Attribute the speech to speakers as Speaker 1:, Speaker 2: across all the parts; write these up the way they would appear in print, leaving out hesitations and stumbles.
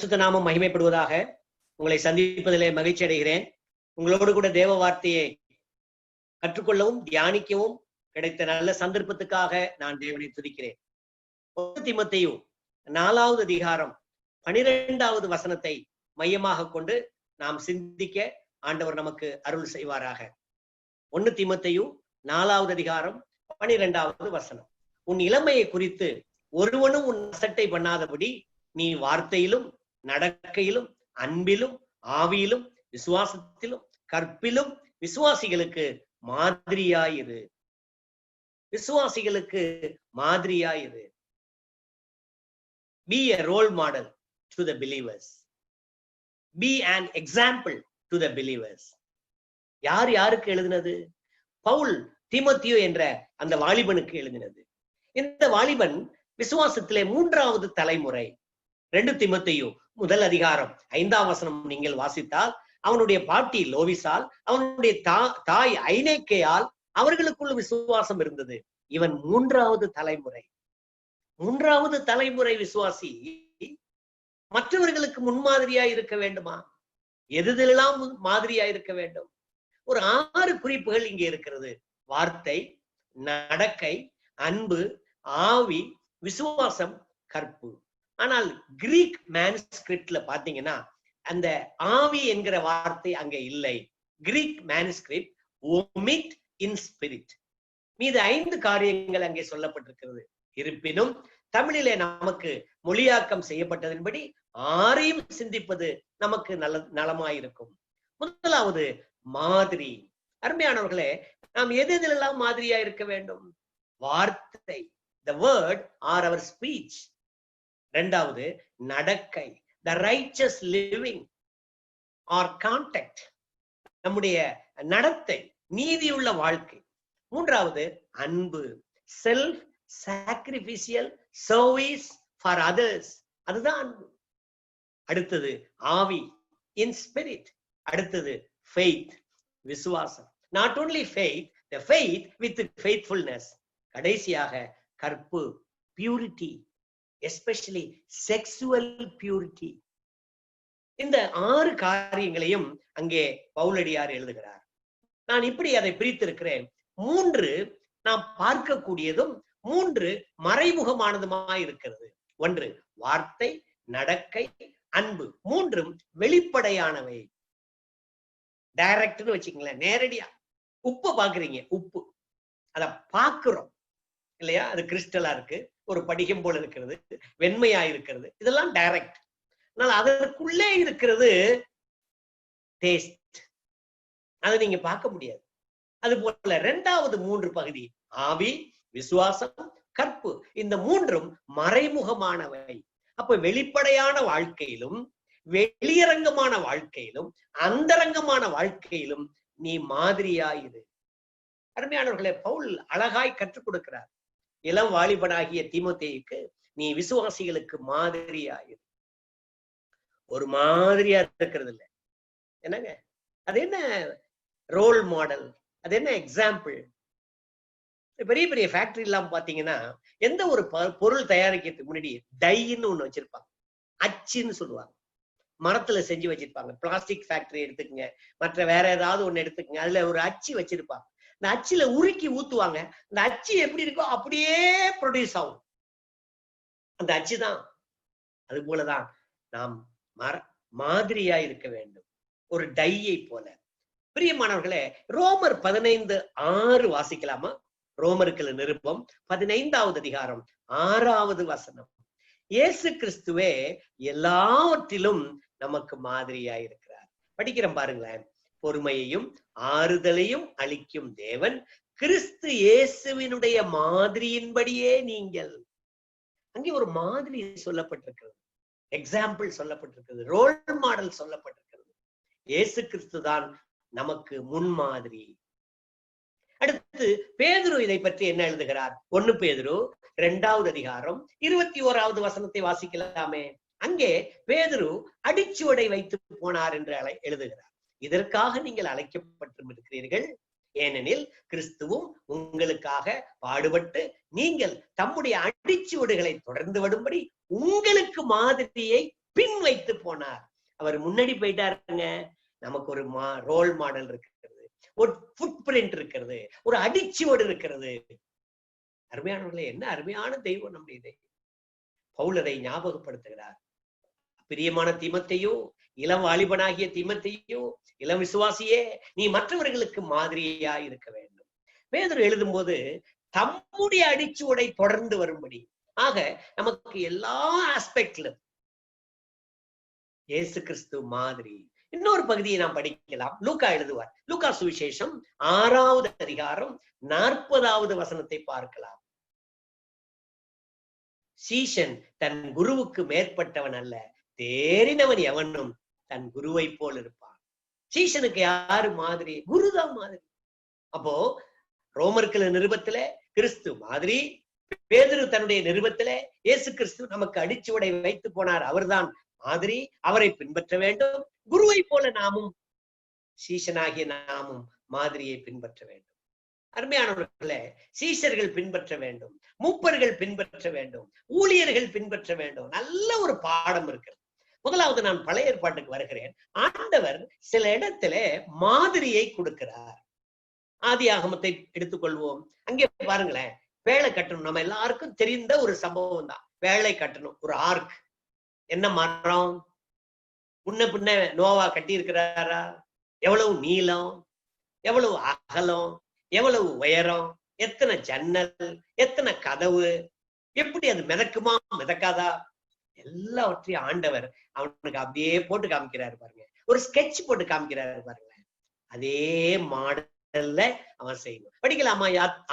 Speaker 1: பரிசுத்த நாமம் மகிமைப்படுவதாக. உங்களை சந்திப்பதிலே மகிழ்ச்சி அடைகிறேன். உங்களோடு கூட தேவ வார்த்தையை கற்றுக்கொள்ளவும் தியானிக்கவும் கிடைத்த நல்ல சந்தர்ப்பத்துக்காக நான் தேவனை துதிக்கிறேன். 1 தீமோத்தேயு 4வது அதிகாரம் 12வது வசனத்தை மையமாக கொண்டு நாம் சிந்திக்க ஆண்டவர் நமக்கு அருள் செய்வாராக. 1 தீமோத்தேயு 4வது அதிகாரம் 12வது வசனம். உன் இளமையை குறித்து ஒருவனும் உன் அசட்டை பண்ணாதபடி நீ வார்த்தையிலும் நடக்கையிலும் அன்பிலும் ஆவியிலும் விசுவாசத்திலும் கற்பிலும் விசுவாசிகளுக்கு மாதிரியாயிரு. விசுவாசிகளுக்கு மாதிரியாயிரு. Be a role model to the believers. Be an example to the believers. யார் யாருக்கு எழுதினது? பவுல் தீமோத்தேயு என்ற அந்த வாலிபனுக்கு எழுதினது. இந்த வாலிபன் விசுவாசத்திலே 3வது தலைமுறை. 2 தீமோத்தேயு 1 அதிகாரம் 5ஆம் வசனம் நீங்கள் வாசித்தால் அவனுடைய பாட்டி லோவிசால் அவனுடைய தாய் ஐனேக்கையால் அவர்களுக்குள்ள விசுவாசம் இருந்தது. இவன் 3வது தலைமுறை. 3வது தலைமுறை விசுவாசி மற்றவர்களுக்கு முன்மாதிரியா இருக்க வேண்டுமா? எதுதெல்லாம் மாதிரியா இருக்க வேண்டும்? ஒரு 6 குறிப்புகள் இங்கே இருக்கிறது. வார்த்தை, நடக்கை, அன்பு, ஆவி, விசுவாசம், கற்பு. ஆனால் கிரீக் மேனுஸ்கிரிப்ட்ல பாத்தீங்கன்னா அந்த ஆவி என்கிற வார்த்தை அங்க இல்லை. Greek manuscript omit in spirit. மீது 5 காரியங்கள் அங்கே சொல்லப்பட்டிருக்கிறது. இருப்பினும் தமிழிலே நமக்கு மொழியாக்கம் செய்யப்பட்டதன்படி 6ஐயும் சிந்திப்பது நமக்கு நலமாயிருக்கும். முதலாவது மாதிரி. அருமையானவர்களே, நாம் எதெல்லாம் மாதிரியா இருக்க வேண்டும்? வார்த்தை, the word or our speech. 2வது நடக்கை, the righteous living or contact, நம்முடைய நடத்தை, நீதியுள்ள வாழ்க்கை. 3வது அன்பு, self sacrificial service for others. அதுதான் அன்பு. அடுத்தது ஆவி, in spirit. அடுத்தது faith, விசுவாசம். Not only faith, the faith with faithfulness. கடைசியாக கற்பு, purity, especially sexual purity. இந்த 6 காரியங்களையும் அங்கே பவுலடியார் எழுதுகிறார். நான் இப்படி அதை பிரித்திருக்கிறேன். 3 நாம் பார்க்கக்கூடியதும் 3 மறைமுகமானதுமாய் இருக்கிறது. 1 வார்த்தை, நடக்கை, அன்பு. 3ம் வெளிப்படையானவை. டைரக்ட்னு வச்சுக்கங்களேன், நேரடியா. உப்பு பாக்குறீங்க, உப்பு அத பாக்குறோம் இல்லையா? அது கிறிஸ்டலா இருக்கு, ஒரு படிகம் போல இருக்கிறது, வெண்மையா இருக்கிறது. இதெல்லாம் டைரக்ட். ஆனால் அதற்குள்ளே இருக்கிறது டேஸ்ட். அதை நீங்க பார்க்க முடியாது. அது போல 2வது 3 பகுதி ஆவி, விசுவாசம், கற்பு. இந்த 3ம் மறைமுகமானவை. அப்ப வெளிப்படையான வாழ்க்கையிலும் வெளியரங்கமான வாழ்க்கையிலும் அந்தரங்கமான வாழ்க்கையிலும் நீ மாதிரியாயிரு. அருமையானவர்களே, பவுல் அழகாய் கற்றுக் கொடுக்கிறார். இளம் வாலிபனாகிய தீமோத்தேயுக்கு நீ விசுவாசிகளுக்கு மாதிரியாயிரு. ஒரு மாதிரியா இருக்கிறது இல்லை. என்னங்க அது? என்ன ரோல் மாடல்? அது என்ன எக்ஸாம்பிள்? பெரிய பெரிய ஃபேக்டரி எல்லாம் பாத்தீங்கன்னா எந்த ஒரு பொருள் தயாரிக்கிறதுக்கு முன்னாடி டைன்னு ஒண்ணு வச்சிருப்பாங்க. அச்சுன்னு சொல்லுவாங்க. மரத்துல செஞ்சு வச்சிருப்பாங்க. பிளாஸ்டிக் ஃபேக்டரி எடுத்துக்கங்க, மற்ற வேற ஏதாவது ஒண்ணு எடுத்துக்கங்க. அதுல ஒரு அச்சு வச்சிருப்பாங்க. இந்த அச்சுல உருக்கி ஊத்துவாங்க. இந்த அச்சு எப்படி இருக்கோ அப்படியே ப்ரொடியூஸ் ஆகும். அந்த அச்சு தான். அது போலதான் நாம் மாதிரியா இருக்க வேண்டும், ஒரு டையை போல. பிரியமானவர்களே, ரோமர் 15:6 வாசிக்கலாமா? ரோமருக்கு நிருபம் 15வது அதிகாரம் 6வது வசனம். இயேசு கிறிஸ்துவே எல்லாவற்றிலும் நமக்கு மாதிரியா இருக்கிறார். படிக்கிறேன் பாருங்களேன். பொறுமையையும் ஆறுதலையும் அளிக்கும் தேவன் கிறிஸ்து இயேசுவினுடைய மாதிரியின்படியே நீங்கள். அங்கே ஒரு மாதிரி சொல்லப்பட்டிருக்கிறது, எக்ஸாம்பிள் சொல்லப்பட்டிருக்கிறது, ரோல் மாடல் சொல்லப்பட்டிருக்கிறது. இயேசு கிறிஸ்து தான் நமக்கு முன்மாதிரி. அடுத்து பேதுரு இதை பற்றி என்ன எழுதுகிறார்? 1 பேதுரு 2வது அதிகாரம் 21வது வசனத்தை வாசிக்கலாமே. அங்கே பேதுரு அடிச்சுவடை வைத்து போனார் என்று எழுதுகிறார். இதற்காக நீங்கள் அழைக்கப்பட்டிருக்கிறீர்கள், ஏனெனில் கிறிஸ்துவும் உங்களுக்காக பாடுபட்டு நீங்கள் தம்முடைய அடிச்சுவடுகளை தொடர்ந்து வரும்படி உங்களுக்கு மாதிரியை பின் வைத்து போனார். அவர் முன்னாடி போயிட்டாருங்க. நமக்கு ஒரு ரோல் மாடல் இருக்கிறது, ஒரு ஃபுட் பிரிண்ட் இருக்கிறது, ஒரு அடிச்சுவடு இருக்கிறது. அருமையானவர்களே, என்ன அருமையான தெய்வம் நம்முடைய தெய்வம். பவுல் அதை ஞாபகப்படுத்துகிறார். பிரியமான தீமோத்தேயு, இளம் வாலிபனாகிய தீமோத்தேயு, இளம் விசுவாசியே, நீ மற்றவர்களுக்கு மாதிரியா இருக்க வேண்டும். பேதுரு எழுதும்போது தம்முடைய அடிச்சுவடை தொடர்ந்து வரும்படி, ஆக நமக்கு எல்லா ஆஸ்பெக்ட்ல இயேசு கிறிஸ்து மாதிரி. இன்னொரு பகுதியை நாம் படிக்கலாம். லூக்கா எழுதுவார். லூக்கா சுவிசேஷம் 6வது அதிகாரம் 40வது வசனத்தை பார்க்கலாம். சீஷன் தன் குருவுக்கு மேற்பட்டவன் அல்ல, தேறினவன் எவனும் தன் குருவை போல் இருப்பான். சீஷனுக்கு யாரு மாதிரி? குருதான் மாதிரி. அப்போ ரோமர்கள் நிருபத்துல கிறிஸ்து மாதிரி, பேதுரு தன்னுடைய நிருபத்துல இயேசு கிறிஸ்து நமக்கு அடிச்சுவடை வைத்து போனார், அவர்தான் மாதிரி. அவரை பின்பற்ற வேண்டும். குருவை போல நாமும், சீஷனாகிய நாமும் மாதிரியை பின்பற்ற வேண்டும். அருமையானவர்களே, சீஷர்கள் பின்பற்ற வேண்டும், மூப்பர்கள் பின்பற்ற வேண்டும், ஊழியர்கள் பின்பற்ற வேண்டும். நல்ல ஒரு பாடம் இருக்கிறது. முதலாவது நான் பழைய ஏற்பாட்டுக்கு வருகிறேன். ஆண்டவர் சில இடத்துல மாதிரியை கொடுக்கிறார். ஆதி ஆகமத்தை எடுத்துக்கொள்வோம். அங்கே பாருங்களேன், வேலை கட்டணும். நம்ம எல்லாருக்கும் தெரிந்த ஒரு சம்பவம் தான். வேலை கட்டணும். ஒரு ஆர்க். என்ன மரம்? முன்ன பின்ன நோவா கட்டி இருக்கிறாரா? எவ்வளவு நீளம், எவ்வளவு அகலம், எவ்வளவு உயரம், எத்தனை ஜன்னல், எத்தனை கதவு, எப்படி அது மிதக்குமா மிதக்காதா, எல்லாவற்றையும் ஆண்டவர் அவனுக்கு அப்படியே போட்டு காமிக்கிறாரு பாருங்க. ஒரு ஸ்கெட்ச் போட்டு காமிக்கிறாரு பாருங்க. அதே மாடல்ல அவன் செய்யணும். படிக்கலாமா?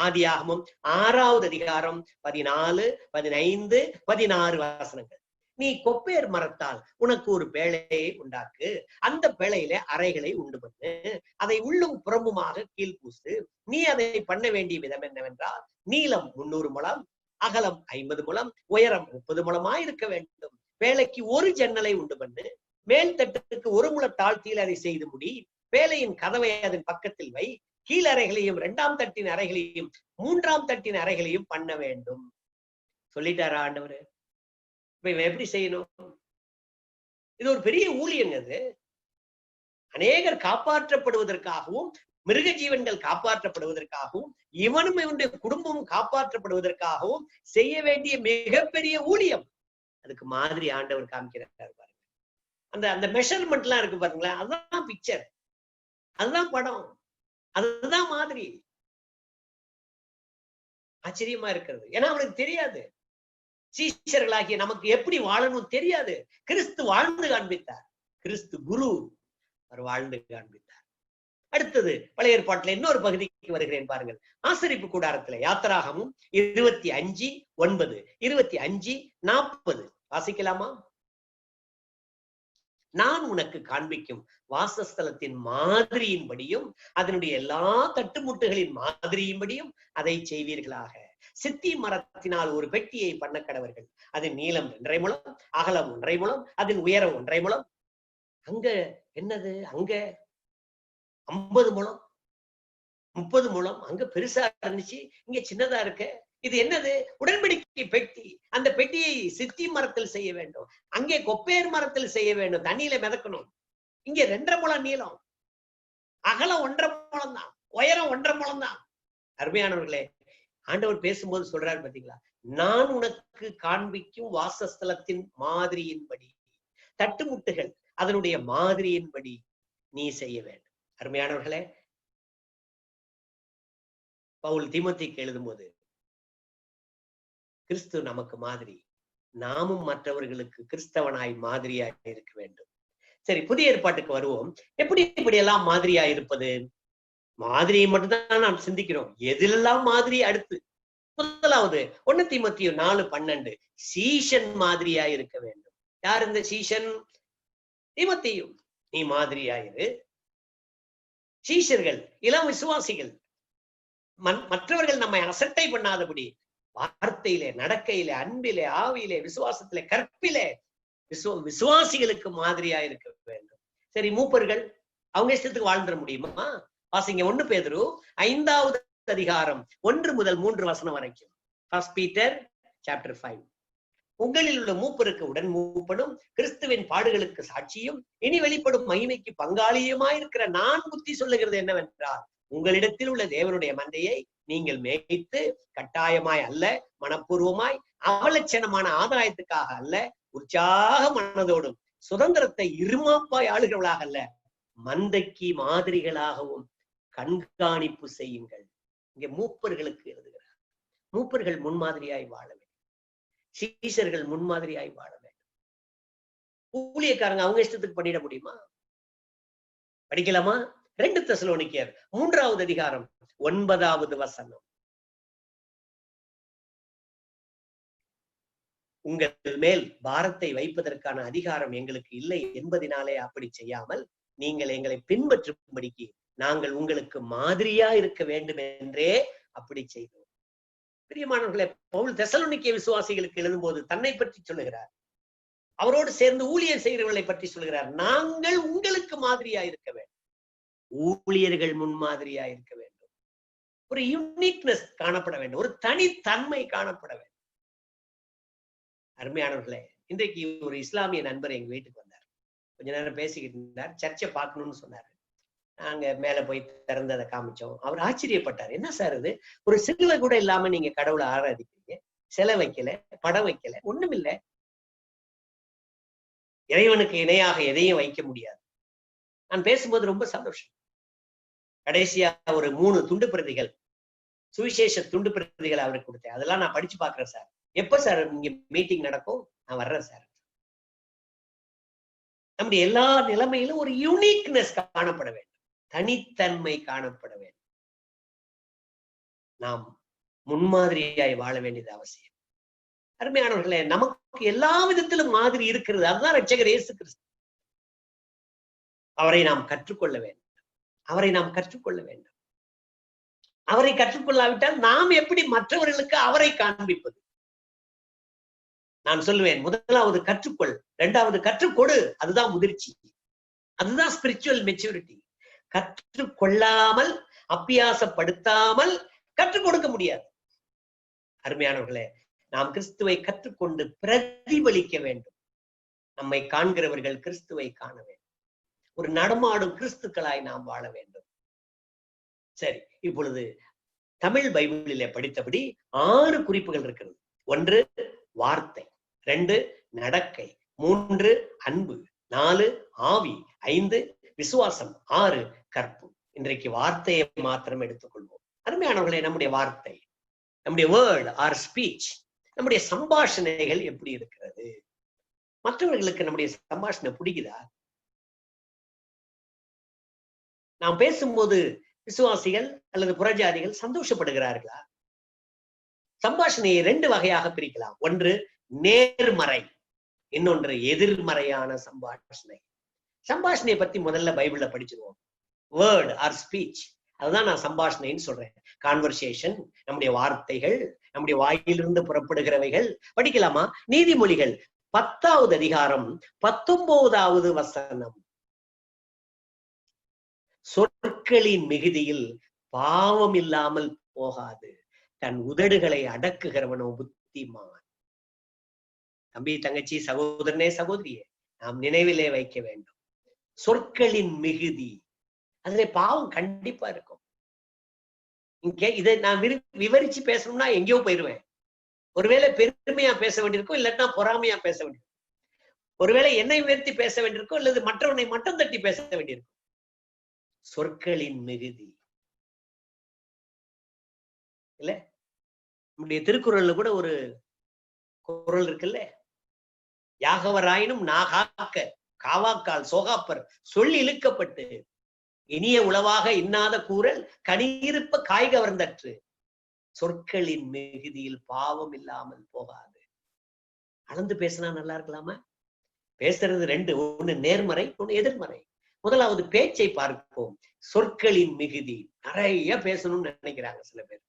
Speaker 1: ஆதியாகமம் 6வது அதிகாரம் 14, 15, 16 வசனங்கள். நீ கொப்பேர் மரத்தால் உனக்கு ஒரு பேழையை உண்டாக்கு, அந்த பேழையில அறைகளை உண்டு பண்ணு, அதை உள்ளும் புறம்புமாக கீழ்பூசு. நீ அதை பண்ண வேண்டிய விதம் என்னவென்றால், நீளம் 300 முழம், அகலம் 50 முழம், உயரம் 30 முழமா இருக்க வேண்டும். பேழைக்கு ஒரு ஜன்னலை உண்டு பண்ணு, மேல் தட்டுக்கு 1 முழ தாழ்த்தியில் அதை செய்து முடி. பேழையின் கதவை அதன் பக்கத்தில் வை. கீழறைகளையும் 2ஆம் தட்டின் அறைகளையும் 3ஆம் தட்டின் அறைகளையும் பண்ண வேண்டும். சொல்லிட்டாரா ஆண்டவர்? இப்ப இவன் எப்படி செய்யணும்? இது ஒரு பெரிய ஊழியங்க. அது அநேகர் காப்பாற்றப்படுவதற்காகவும், மிருக ஜீவன்கள் காப்பாற்றப்படுவதற்காகவும், இவனும் இவனுடைய குடும்பமும் காப்பாற்றப்படுவதற்காகவும் செய்ய வேண்டிய மிகப்பெரிய ஊழியம். அதுக்கு மாதிரி ஆண்டவர் காமிக்கிறார் பாருங்க. அந்த மெஷர்மெண்ட் எல்லாம் இருக்கு பாருங்களேன். அதுதான் பிக்சர், அதுதான் படம், அதுதான் மாதிரி. ஆச்சரியமா இருக்கிறது. ஏன்னா அவனுக்கு தெரியாது, சீஷர்களாகிய நமக்கு எப்படி வாழணும் தெரியாது. கிறிஸ்து வாழ்ந்து காண்பித்தார். கிறிஸ்து குரு, அவர் வாழ்ந்து காண்பித்தார். அடுத்தது பழைய ஏற்பாட்டுல இன்னொரு பகுதிக்கு வருகிறேன் பாருங்கள். ஆசரிப்பு கூடாரத்துல யாத்திராகமும் 25:9, 25:40 வாசிக்கலாமா? நான் உனக்கு காண்பிக்கும் வாசஸ்தலத்தின் மாதிரியின்படியும் அதனுடைய எல்லா தட்டுமுட்டுகளின் மாதிரியின்படியும் அதை செய்வீர்களாக. சித்தி மரத்தினால் ஒரு பெட்டியை பண்ண கடவர்கள். அதன் நீளம் 1.5 முழம், அகலம் 1.5 முழம், அதன் உயரம் 1.5 முழம். அங்க என்னது? அங்க 50 முழம், 30 முழம். அங்க பெருசா இருந்துச்சு, இங்க சின்னதா இருக்க. இது என்னது? உடன்படிக்கை பெட்டி. அந்த பெட்டியை சித்தி மரத்தில் செய்ய வேண்டும், அங்கே கொப்பேர் மரத்தில் செய்ய வேண்டும், தண்ணியில மிதக்கணும். இங்க 2.5 முழம் நீளம், அகலம் 1.5 முழம் தான், உயரம் 1.5 முழம் தான். அருமையானவர்களே, ஆண்டவர் பேசும்போது சொல்றாரு பாத்தீங்களா? நான் உனக்கு காண்பிக்கும் வாசஸ்தலத்தின் மாதிரியின்படி, தட்டுமுட்டுகள் அதனுடைய மாதிரியின்படி நீ செய்ய வேண்டும். அருமையானவர்களே, பவுல் தீமோத்தேயுக்கு எழுதும்போது கிறிஸ்து நமக்கு மாதிரி, நாமும் மற்றவர்களுக்கு கிறிஸ்தவனாய் மாதிரியாய் இருக்க வேண்டும். சரி, புதிய ஏற்பாட்டுக்கு வருவோம். எப்படி இப்படி எல்லாம் மாதிரியா இருப்பது? மாதிரியை மட்டும்தான் நாம் சிந்திக்கிறோம். எதிலெல்லாம் மாதிரி? அடுத்து முதலாவது 1 தீமோத்தேயு 4:12 சீஷன் மாதிரியா இருக்க வேண்டும். யார் இந்த சீஷன்? தீமோத்தேயு. நீ மாதிரியாயிரு. சீஷர்கள், இளம் விசுவாசிகள், மற்றவர்கள் நம்மை அசட்டை பண்ணாதபடி வார்த்தையிலே, நடக்கையிலே, அன்பிலே, ஆவியிலே, விசுவாசத்திலே, கற்பிலே விசுவாசிகளுக்கு மாதிரியா இருக்க வேண்டும். சரி, மூப்பர்கள் அவங்க இஷ்டத்துக்கு வாழ்ந்துட முடியுமா? வாசிங்க 1 பேதுரு 5வது அதிகாரம் 1 முதல் 3 வசனம் வரைக்கும். 1 Peter chapter 5. உங்களில் உள்ள மூப்பருக்கு உடன் மூப்பனும் கிறிஸ்துவின் பாடுகளுக்கு சாட்சியும் இனி வெளிப்படும் மகிமைக்கு பங்காளியுமாயிருக்கிற நான் புத்தி சொல்லுகிறது என்னவென்றால், உங்களிடத்தில் உள்ள தேவனுடைய மந்தையை நீங்கள் மேய்த்து கட்டாயமாய் அல்ல, மனப்பூர்வமாய் அவலட்சணமான ஆதாயத்துக்காக அல்ல, உற்சாக மனதோடும் சுதந்திரத்தை இருமாப்பாய் ஆளுகிறவளாக அல்ல, மந்தைக்கு மாதிரிகளாகவும் கண்காணிப்பு செய்யுங்கள். இங்கே மூப்பர்களுக்கு எழுதுகிறார். மூப்பர்கள் முன்மாதிரியாய் வாழ வேண்டும். சீஷர்கள் முன்மாதிரியாய் வாழ வேண்டும். ஊழியக்காரங்க அவங்க இஷ்டத்துக்கு பண்ணிட முடியுமா? படிக்கலாமா? 2 தெசலோனிக்கேயர் 3வது அதிகாரம் 9வது வசனம். உங்கள் மேல் பாரத்தை வைப்பதற்கான அதிகாரம் எங்களுக்கு இல்லை என்பதினாலே அப்படி செய்யாமல், நீங்கள் எங்களை பின்பற்றும்படிக்கு நாங்கள் உங்களுக்கு மாதிரியா இருக்க வேண்டும் என்றே அப்படி செய்தோம். பிரியமானவர்களே, பவுல் தெசலோனிக்கே விசுவாசிகளுக்கு எழுதும் போது தன்னை பற்றி சொல்லுகிறார். அவரோடு சேர்ந்து ஊழியர் செய்கிறவர்களை பற்றி சொல்லுகிறார். நாங்கள் உங்களுக்கு மாதிரியா இருக்க வேண்டும். ஊழியர்கள் முன்மாதிரியா இருக்க வேண்டும். ஒரு யூனிக்னஸ் காணப்பட வேண்டும். ஒரு தனித்தன்மை காணப்பட வேண்டும். அருமையானவர்களே, இன்றைக்கு ஒரு இஸ்லாமிய நண்பர் எங்க வீட்டுக்கு வந்தார். கொஞ்ச நேரம் பேசிக்கிட்டு இருந்தார். சர்ச்சை பார்க்கணும்னு சொன்னாரு. நாங்க மேல போய் திறந்ததை காமிச்சோம். அவர் ஆச்சரியப்பட்டார். என்ன சார் இது, ஒரு சிலுவை கூட இல்லாம நீங்க கடவுளை ஆராதிக்கிறீங்க, சிலை வைக்கல, படம் வைக்கல, ஒண்ணும் இல்லை. இறைவனுக்கு இணையாக எதையும் வைக்க முடியாது. நான் பேசும்போது ரொம்ப சந்தோஷம். கடைசியா ஒரு 3 துண்டு பிரதிகள், சுவிசேஷ துண்டு பிரதிகள் அவருக்கு கொடுத்தேன். அதெல்லாம் நான் படிச்சு பாக்குறேன் சார். எப்ப சார் இங்க மீட்டிங் நடக்கும்? நான் வர்றேன் சார். நம்முடைய எல்லா நிலைமையிலும் ஒரு யூனிக்னஸ் காணப்பட வேண்டும். தனித்தன்மை காணப்பட வேண்டும். நாம் முன்மாதிரியாய் வாழ வேண்டியது அவசியம். அருமையானவர்களே, நமக்கு எல்லா விதத்திலும் மாதிரி இருக்கிறது. அதுதான் இரட்சகர் இயேசு கிறிஸ்து. அவரை நாம் கற்றுக்கொள்ள வேண்டும். அவரை நாம் கற்றுக்கொள்ள வேண்டும். அவரை கற்றுக்கொள்ளாவிட்டால் நாம் எப்படி மற்றவர்களுக்கு அவரை காண்பிப்பது? நான் சொல்லுவேன், முதலாவது கற்றுக்கொள், 2வது கற்றுக்கொடு. அதுதான் முதிர்ச்சி, அதுதான் ஸ்பிரிச்சுவல் மெச்சூரிட்டி. கற்றுக்கொள்ளாமல், அப்பியாசப்படுத்தாமல் கற்றுக் கொடுக்க முடியாது. அருமையானவர்களே, நாம் கிறிஸ்துவை கற்றுக்கொண்டு பிரதிபலிக்க வேண்டும். நம்மை காண்கிறவர்கள் கிறிஸ்துவை காண வேண்டும். ஒரு நடமாடும் கிறிஸ்துக்களாய் நாம் வாழ வேண்டும். சரி, இப்பொழுது தமிழ் பைபிளிலே படித்தபடி 6 குறிப்புகள் இருக்கிறது. 1 வார்த்தை, 2 நடக்கை, 3 அன்பு, 4 ஆவி, 5 விசுவாசம், 6 கற்பு. இன்றைக்கு வார்த்தையை மாத்திரம் எடுத்துக்கொள்வோம். அருமையானவர்களே, நம்முடைய வார்த்தை, நம்முடைய வேர்ட் ஆர் ஸ்பீச், நம்முடைய சம்பாஷணைகள் எப்படி இருக்கிறது? மற்றவர்களுக்கு நம்முடைய சம்பாஷணை பிடிக்குதா? நாம் பேசும்போது விசுவாசிகள் அல்லது புறஜாதிகள் சந்தோஷப்படுகிறார்களா? சம்பாஷணையை 2 வகையாக பிரிக்கலாம். 1 நேர்மறை, இன்னொன்று எதிர்மறையான சம்பாஷணை. சம்பாஷணையை பத்தி முதல்ல பைபிள்ல படிச்சிருவோம். வேர்ட் ஆர் ஸ்பீச், அதுதான் நான் சம்பாஷணைன்னு சொல்றேன். கான்வர்சேஷன், நம்முடைய வார்த்தைகள், நம்முடைய வாயிலிருந்து புறப்படுகிறவைகள். படிக்கலாமா? நீதிமொழிகள் 10வது அதிகாரம் 19வது வசனம். சொற்களின் மிகுதியில் பாவம் இல்லாமல் போகாது, தன் உதடுகளை அடக்குகிறவனோ புத்திமான். தம்பி, தங்கச்சி, சகோதரனே, சகோதரியே, நாம் நினைவிலே வைக்க வேண்டும். சொற்களின் மிகுதி, அதுல பாவம் கண்டிப்பா இருக்கும். இதை நான் விவரிச்சு பேசணும்னா எங்கேயோ போயிருவேன். ஒருவேளை பெருமையா பேச வேண்டியிருக்கும், இல்லாட்டா பொறாமையா பேச வேண்டியிருக்கும். ஒருவேளை என்னை உயர்த்தி பேச வேண்டியிருக்கும், அல்லது மற்றவனை மட்டம் தட்டி பேச வேண்டியிருக்கும். சொற்களின் மிகுதி இல்ல, நம்முடைய திருக்குறள்ல கூட ஒரு குறள் இருக்குல்ல, யாகவராயினும் நாகாக்க காவாக்கால் சோகாப்பர் சொல்லி இழுக்கப்பட்டு இனிய உளவாக இன்னாத கூறல் கனியிருப்ப காய்கவர்ந்தற்று. சொற்களின் மிகுதியில் பாவம் இல்லாமல் போகாது. அளந்து பேசினா நல்லா இருக்கலாமா? பேசுறது 2, 1 நேர்மறை, 1 எதிர்மறை. முதலாவது பேச்சை பார்ப்போம். சொற்களின் மிகுதி. நிறைய பேசணும்னு நினைக்கிறாங்க சில பேர்,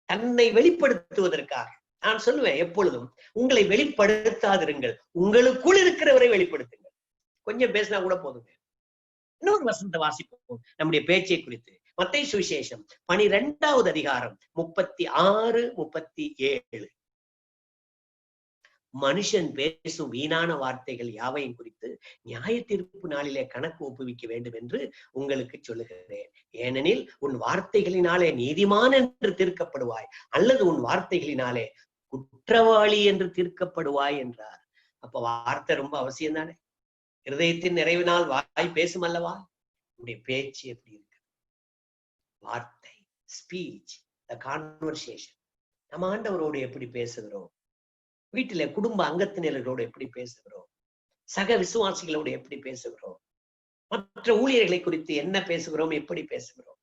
Speaker 1: தன்னை வெளிப்படுத்துவதற்காக. நான் சொல்லுவேன், எப்பொழுதும் உங்களை வெளிப்படுத்தாதிருங்கள், உங்களுக்குள் இருக்கிறவரை வெளிப்படுத்துங்கள். கொஞ்சம் பேசினா கூட போதுங்க. இன்னொரு வசனத்தை வாசிப்போம் நம்முடைய பேச்சை குறித்து. மத்தேயு சுவிசேஷம் 12வது அதிகாரம் 36, 37. மனுஷன் பேசும் வீணான வார்த்தைகள் யாவையும் குறித்து நியாய தீர்ப்பு நாளிலே கணக்கு ஒப்புவிக்க வேண்டும் என்று உங்களுக்கு சொல்லுகிறேன். ஏனெனில் உன் வார்த்தைகளினாலே நீதிமான் என்று தீர்க்கப்படுவாய், அல்லது உன் வார்த்தைகளினாலே குற்றவாளி என்று தீர்க்கப்படுவாய் என்றார். அப்ப வார்த்தை ரொம்ப அவசியம் தானே. இருதயத்தின் நிறைவினால் வாய் பேசும் அல்லவா? உன்னுடைய பேச்சு எப்படி இருக்கு? வார்த்தை, ஸ்பீச், த கான்வர்சேஷன். நம்ம ஆண்டவரோடு எப்படி பேசுகிறோம்? வீட்டில குடும்ப அங்கத்தினர்களோடு எப்படி பேசுகிறோம்? சக விசுவாசிகளோடு எப்படி பேசுகிறோம்? மற்ற ஊழியர்களை குறித்து என்ன பேசுகிறோம், எப்படி பேசுகிறோம்?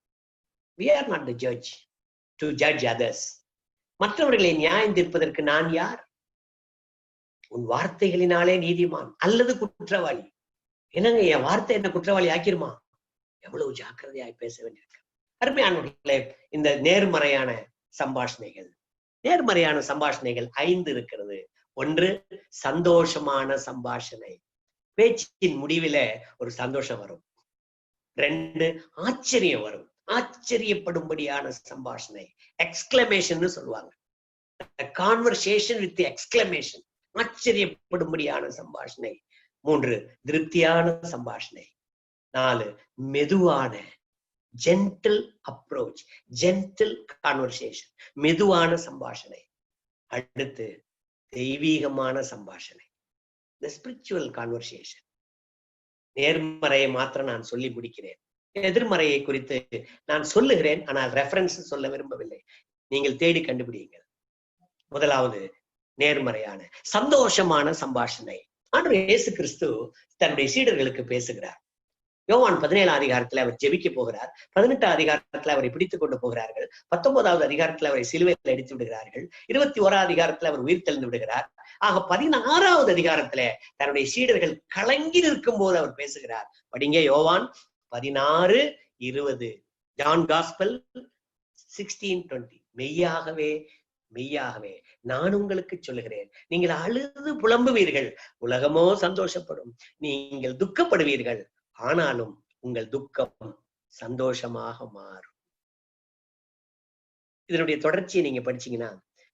Speaker 1: We are not the judge to judge others. மற்றவர்களை நியாயம் தீர்ப்பதற்கு நான் யார்? உன் வார்த்தைகளினாலே நீதிமான் அல்லது குற்றவாளி. என்னங்க என் வார்த்தை என்ன குற்றவாளி ஆக்கிருமா? எவ்வளவு ஜாக்கிரதையாய் பேச வேண்டியிருக்கு. அருமையானவர்களே, இந்த நேர்மறையான சம்பாஷணைகள், நேர்மறையான சம்பாஷணைகள் 5 இருக்கிறது. 1, சந்தோஷமான சம்பாஷணை. பேச்சின் முடிவில ஒரு சந்தோஷம் வரும். 2, ஆச்சரியம் வரும். ஆச்சரியப்படும்படியான சம்பாஷணை, எக்ஸ்கிளமேஷன் சொல்லுவாங்க. கான்வர்சேஷன் வித் எக்ஸ்கிளமேஷன், ஆச்சரியப்படும்படியான சம்பாஷணை. 3, திருப்தியான சம்பாஷணை. 4, மெதுவான ஜென்டில் அப்ரோச், ஜென்டில் கான்வர்சேஷன், மெதுவான சம்பாஷணை. அடுத்து தெய்வீகமான சம்பாஷணை, the spiritual conversation. நேர்மறையை மாத்திரம் நான் சொல்லி முடிக்கிறேன். எதிர்மறையை குறித்து நான் சொல்லுகிறேன், ஆனால் ரெஃபரன்ஸ் சொல்ல விரும்பவில்லை. நீங்கள் தேடி கண்டுபிடிங்கள். முதலாவது நேர்மறையான சந்தோஷமான சம்பாஷணை. ஆண்டவர் இயேசு கிறிஸ்து தன்னுடைய சீடர்களுக்கு பேசுகிறார். யோவான் 17 அதிகாரத்துல அவர் ஜெபிக்க போகிறார். 18 அதிகாரத்துல அவரை பிடித்துக் கொண்டு போகிறார்கள். 19வது அதிகாரத்துல அவரை சிலுவையில் அடித்து விடுகிறார்கள். 21 அதிகாரத்துல அவர் உயிர் தெளிந்து விடுகிறார். ஆக 16வது அதிகாரத்துல தன்னுடைய சீடர்கள் கலங்கி நிற்கும் போது அவர் பேசுகிறார். படிங்க யோவான் 16:20. John gospel 16:20. மெய்யாகவே மெய்யாகவே நான் உங்களுக்கு சொல்லுகிறேன், நீங்கள் அழுது புலம்புவீர்கள், உலகமோ சந்தோஷப்படும். நீங்கள் துக்கப்படுவீர்கள், ஆனாலும் உங்கள் துக்கம் சந்தோஷமாக மாறும். இதனுடைய தொடர்ச்சியை நீங்க படிச்சீங்கன்னா,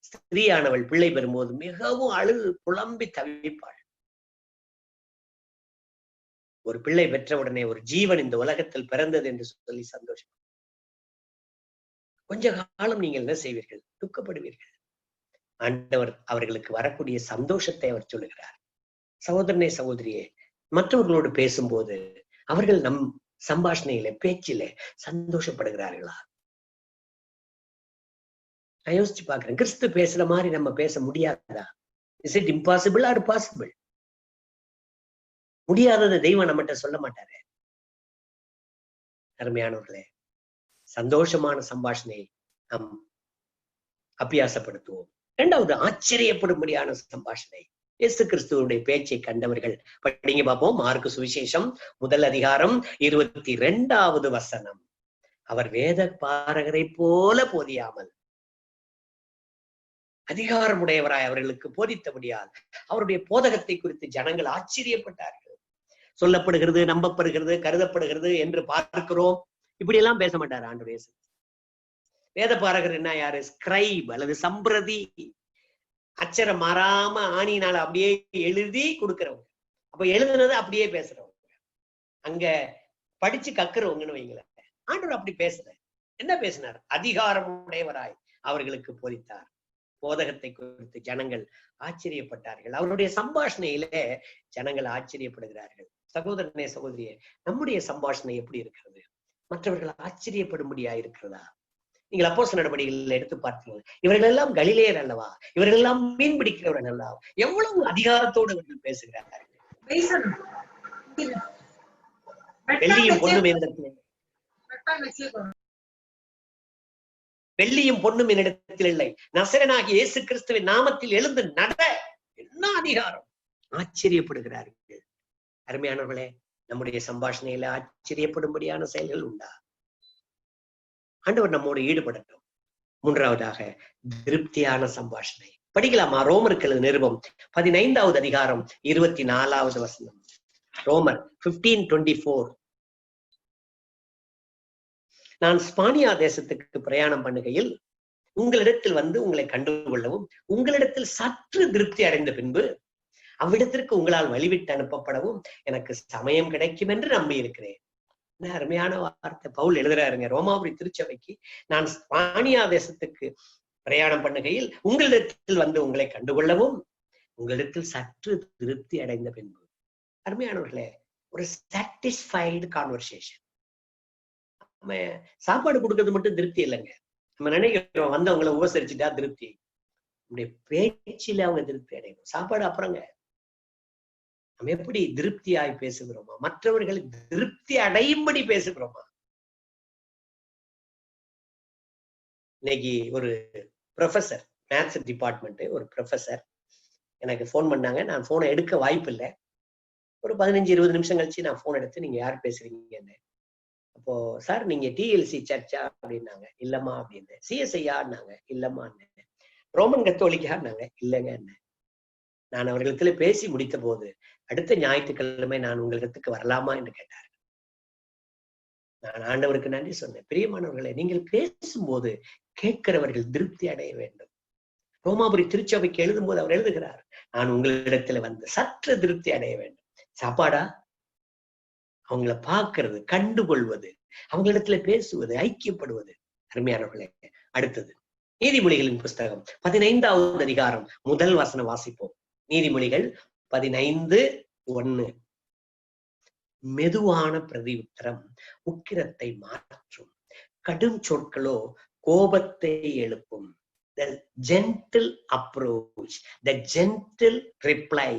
Speaker 1: ஸ்திரீயானவள் பிள்ளை பெறும்போது மிகவும் அழுது புலம்பி தவிப்பாள். ஒரு பிள்ளை பெற்ற உடனே ஒரு ஜீவன் இந்த உலகத்தில் பிறந்தது என்று சொல்லி சந்தோஷம். கொஞ்ச காலம் நீங்கள் என்ன செய்வீர்கள்? துக்கப்படுவீர்கள். ஆண்டவர் அவர்களுக்கு வரக்கூடிய சந்தோஷத்தை அவர் சொல்லுகிறார். சகோதரனே சகோதரியே, மற்றவர்களோடு பேசும்போது அவர்கள் நம் சம்பாஷணையில பேச்சில சந்தோஷப்படுகிறார்களா? நான் யோசிச்சு பாக்குறேன், கிறிஸ்து பேசுற மாதிரி நம்ம பேச முடியாதா? Is it impossible R possible? முடியாததை தெய்வம் நம்மகிட்ட சொல்ல மாட்டாரு. அருமையானவர்களே, சந்தோஷமான சம்பாஷணையை நாம் அபியாசப்படுத்துவோம். 2வது ஆச்சரியப்படும்படியான சம்பாஷணை. இயேசு கிறிஸ்துவனுடைய பேச்சை கண்டவர்கள் படிங்க பார்ப்போம். மார்க்கு சுவிசேஷம் 1 அதிகாரம் 22வது வசனம். அவர் வேத பாரகரை போல போதியாமல் அதிகாரமுடையவராய் அவர்களுக்கு போதித்தபடியால் அவருடைய போதகத்தை குறித்து ஜனங்கள் ஆச்சரியப்பட்டார்கள். சொல்லப்படுகிறது, நம்பப்படுகிறது, கருதப்படுகிறது என்று பார்க்கிறோம். இப்படி எல்லாம் பேச மாட்டார் ஆண்டவர் இயேசு. வேத பாரகர் என்ன யாரு? ஸ்கிரைப் அல்லது சம்பிரதி. அச்சரம் மாறாம ஆணினால அப்படியே எழுதி கொடுக்கிறவங்க. அப்ப எழுதுனது அப்படியே பேசுறவங்க, அங்க படிச்சு கக்குறவங்கன்னு வைங்களேன். ஆண்டவர் அப்படி பேசல. என்ன பேசினார்? அதிகாரமுடையவராய் அவர்களுக்கு போதித்தார். போதகத்தை குறித்து ஜனங்கள் ஆச்சரியப்பட்டார்கள். அவருடைய சம்பாஷணையிலே ஜனங்கள் ஆச்சரியப்படுகிறார்கள். சகோதரனே சகோதரியே, நம்முடைய சம்பாஷணை எப்படி இருக்கிறது? மற்றவர்கள் ஆச்சரியப்படும்படியா இருக்கிறதா? நீங்கள் அப்போஸ்தலர் நடவடிக்கைகள் எடுத்து பார்த்தீங்க, இவர்கள் எல்லாம் கலிலேயர் அல்லவா? இவர்கள் எல்லாம் மீன் பிடிக்கிறவர்கள் அல்லவா? எவ்வளவு அதிகாரத்தோடு இவர்கள் பேசுகிறார்கள். வெள்ளியும் பொண்ணும் என்னிடத்தில் இல்லை, நசரேயனாகிய இயேசு கிறிஸ்துவின் நாமத்தில் எழுந்து நட. என்ன அதிகாரம்! ஆச்சரியப்படுகிறார்கள். அருமையானவர்களே, நம்முடைய சம்பாஷணையில ஆச்சரியப்படும்படியான செயல்கள் உண்டா? ஆண்டவர் நம்மோடு ஈடுபடட்டும். 3வதாக திருப்தியான சம்பாஷணை. படிக்கலாமா? ரோமருக்கு எழுதின நிருபம் 15வது அதிகாரம் 24வது வசனம். ரோமர் 15:24. நான் ஸ்பானியா தேசத்துக்கு பிரயாணம் பண்ணுகையில் உங்களிடத்தில் வந்து உங்களை கண்டுகொள்ளவும், உங்களிடத்தில் சற்று திருப்தி அடைந்த பின்பு அவ்விடத்திற்கு உங்களால் வழிவிட்டு அனுப்பப்படவும் எனக்கு சமயம் கிடைக்கும் என்று நம்பி இருக்கிறேன். அருமையான வார்த்தை பவுல் எழுதுறாருங்க ரோமாபுரி திருச்சபைக்கு. நான் ஸ்பானியா தேசத்துக்கு பிரயாணம் பண்ணுகையில் உங்களிடத்தில் வந்து உங்களை கண்டுகொள்ளவும், உங்களிடத்தில் சற்று திருப்தி அடைந்த பின்பு. அருமையானவர்களே, ஒரு சாட்டிஸ்ஃபைடு கான்வர்சேஷன். நம்ம சாப்பாடு கொடுக்கறது மட்டும் திருப்தி இல்லைங்க. நம்ம நினைக்கிறோம் வந்தவங்களை உபசரிச்சுட்டா திருப்தி. நம்முடைய பேச்சில அவங்க திருப்தி அடையணும். சாப்பாடு அப்புறங்க. நம்ம எப்படி திருப்தியாய் பேசுகிறோமா? மற்றவர்களை திருப்தி அடையும்படி பேசுகிறோமா? இன்னைக்கு ஒரு ப்ரொஃபசர், மேத்ஸ் டிபார்ட்மெண்ட் ஒரு ப்ரொஃபசர் எனக்கு போன் பண்ணாங்க. நான் போனை எடுக்க வாய்ப்பு இல்லை. ஒரு 15-20 நிமிஷம் கழிச்சு நான் போன் எடுத்து, நீங்க யார் பேசுறீங்கன்னு. அப்போ சார் நீங்க டிஎல்சி சர்ச்சா அப்படின்னாங்க. இல்லம்மா அப்படின்னு. சிஎஸ்ஐயான்னாங்க. இல்லம்மா. ரோமன் கத்தோலிக்கான்னாங்க. இல்லைங்க. நான் அவர்களிடத்துல பேசி முடித்த போது, அடுத்த ஞாயிற்றுக்கிழமை நான் உங்களிடத்துக்கு வரலாமா என்று கேட்டார். நான் ஆண்டவருக்கு நன்றி சொன்னேன். பிரியமானவர்களே, நீங்கள் பேசும்போது கேட்கிறவர்கள் திருப்தி அடைய வேண்டும். ரோமாபுரி திருச்சபைக்கு எழுதும் போது அவர் எழுதுகிறார், நான் உங்களிடத்துல வந்து சற்று திருப்தி அடைய வேண்டும். சாப்பாடா? அவங்கள பார்க்கிறது, கண்டுகொள்வது, அவங்களிடத்துல பேசுவது, ஐக்கியப்படுவது. அருமையானவர்களே, அடுத்தது நீதிமொழிகளின் புஸ்தகம் 15வது அதிகாரம் 1 வசனம் வாசிப்போம். நீதிமொழிகள் 15:1. மெதுவான பிரதி உத்தரம் உக்கிரத்தை மாற்றும், கடும் சொற்களோ கோபத்தை எழுப்பும். The gentle approach, the gentle reply.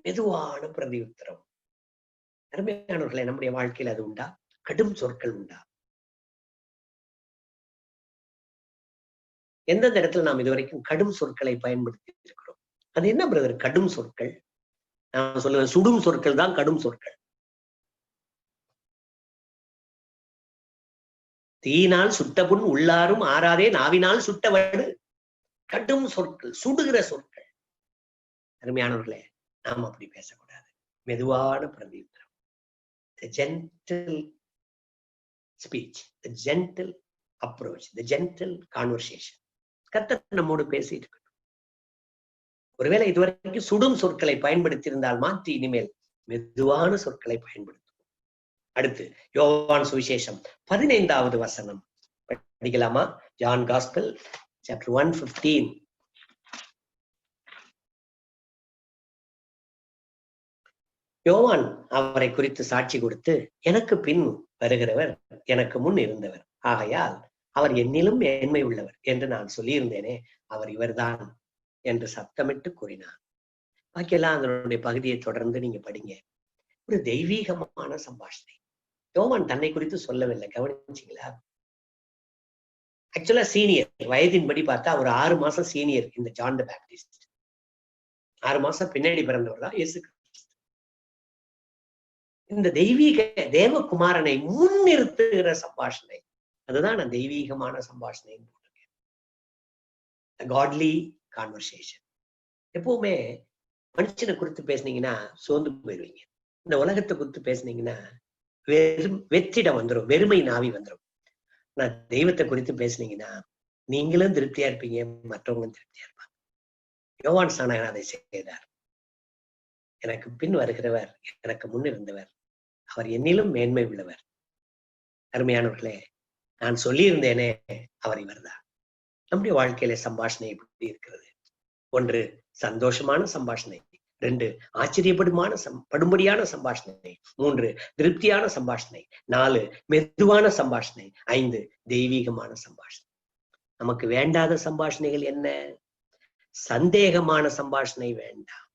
Speaker 1: மெதுவான பிரதி உத்தரம். அருமையானவர்களே, நம்முடைய வாழ்க்கையில் அது உண்டா? கடும் சொற்கள் உண்டா? எந்தெந்த இடத்துல நாம் இதுவரைக்கும் கடும் சொற்களை பயன்படுத்தி இருக்கிறோம்? அது என்ன பிரதர் கடும் சொற்கள்? நான் சொல்லுவேன், சுடும் சொற்கள் தான் கடும் சொற்கள். தீயினால் சுட்ட புண் உள்ளாரும் ஆறாதே, நாவினால் சுட்டவடு. கடும் சொற்கள், சுடுகிற சொற்கள். அருமையானவர்களே, நாம் அப்படி பேசக்கூடாது. மெதுவான பிரதியுத்தரம். The gentle speech, the gentle approach, the gentle conversation. கர்த்தர் நம்மோடு பேசி இருக்கட்டும். ஒருவேளை இதுவரைக்கும் சுடும் சொற்களை பயன்படுத்தி இருந்தால் மாற்றி இனிமேல் மெதுவான சொற்களை பயன்படுத்தும். அடுத்து யோவான் சுவிசேஷம் 15வது வசனம் படிக்கலாமா? John gospel chapter 1:15. யோவான் அவரை குறித்து சாட்சி கொடுத்து, எனக்கு பின் வருகிறவர் எனக்கு முன் இருந்தவர், ஆகையால் அவர் என்னிலும் மேன்மை உள்ளவர் என்று நான் சொல்லியிருந்தேனே, அவர் இவர்தான் என்று சத்தமிட்டு கூறினார். பாக்கியெல்லாம் அதனுடைய பகுதியை தொடர்ந்து நீங்க படிங்க. ஒரு தெய்வீகமான சம்பாஷணை. யோவான் தன்னை குறித்து சொல்லவில்லை, கவனிச்சிங்களா? ஆக்சுவலா சீனியர், வயதின்படி பார்த்தா ஒரு 6 மாசம் சீனியர் இந்த ஜான் தி பேப்டிஸ்ட். 6 மாசம் பின்னாடி பிறந்தவர் தான் இயேசு கிறிஸ்து. இந்த தெய்வீக தேவகுமாரனை முன்னிறுத்துகிற சம்பாஷணை, அதுதான் நான் தெய்வீகமான சம்பாஷணை போட்டிருக்கேன். காட்லி கான்வர்சேஷன். எப்பவுமே மனுஷனை குறித்து பேசுனீங்கன்னா சோர்ந்து போயிடுவீங்க. இந்த உலகத்தை குறித்து பேசுனீங்கன்னா வெற்றிடம் வந்துடும், வெறுமை நாவி வந்துடும். நான் தெய்வத்தை குறித்து பேசுனீங்கன்னா நீங்களும் திருப்தியா இருப்பீங்க, மற்றவங்களும் திருப்தியா இருப்பாங்க. யோவான் ஸ்நானகன் அதை செய்தார். எனக்கு பின் வருகிறவர் எனக்கு முன் இருந்தவர், அவர் என்னிலும் மேன்மை உள்ளவர். அருமையானவர்களே, நான் சொல்லியிருந்தேனே, அவர் இவர்தான். நம்முடைய வாழ்க்கையில சம்பாஷணை எப்படி இருக்கிறது? 1, சந்தோஷமான சம்பாஷணை. 2, படும்படியான சம்பாஷணை. 3, திருப்தியான சம்பாஷணை. 4, மெதுவான சம்பாஷணை. 5, தெய்வீகமான சம்பாஷணை. நமக்கு வேண்டாத சம்பாஷணைகள் என்ன? சந்தேகமான சம்பாஷணை வேண்டாம்,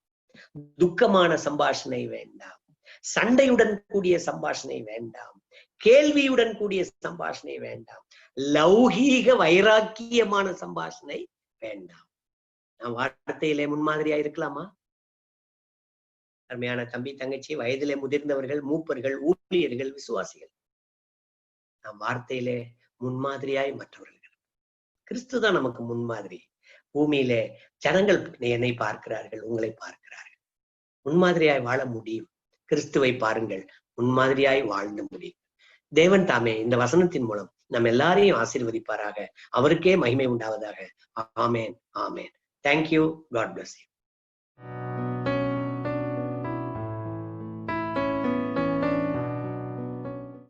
Speaker 1: துக்கமான சம்பாஷணை வேண்டாம், சண்டையுடன் கூடிய சம்பாஷணை வேண்டாம், கேள்வியுடன் கூடிய சம்பாஷணை வேண்டாம், லௌகீக வைராக்கியமான சம்பாஷணை வேண்டாம். நாம் வார்த்தையிலே முன்மாதிரியா இருக்கலாமா? அருமையான தம்பி தங்கச்சி, வயதிலே முதிர்ந்தவர்கள், மூப்பர்கள், ஊழியர்கள், விசுவாசிகள், நாம் வார்த்தையிலே முன்மாதிரியாய் மற்றவர்கள். கிறிஸ்து தான் நமக்கு முன்மாதிரி. பூமியிலே ஜனங்கள் என்னை பார்க்கிறார்கள், உங்களை பார்க்கிறார்கள். முன்மாதிரியாய் வாழ முடியும். கிறிஸ்துவை பாருங்கள், முன்மாதிரியாய் வாழ்ந்து முடியும். தேவன் தாமே இந்த வசனத்தின் மூலம் நம்ம எல்லாரையும் ஆசீர்வதிப்பாராக. அவருக்கே மகிமை உண்டாவதாக. ஆமேன், ஆமேன். தேங்க்யூ. God bless you.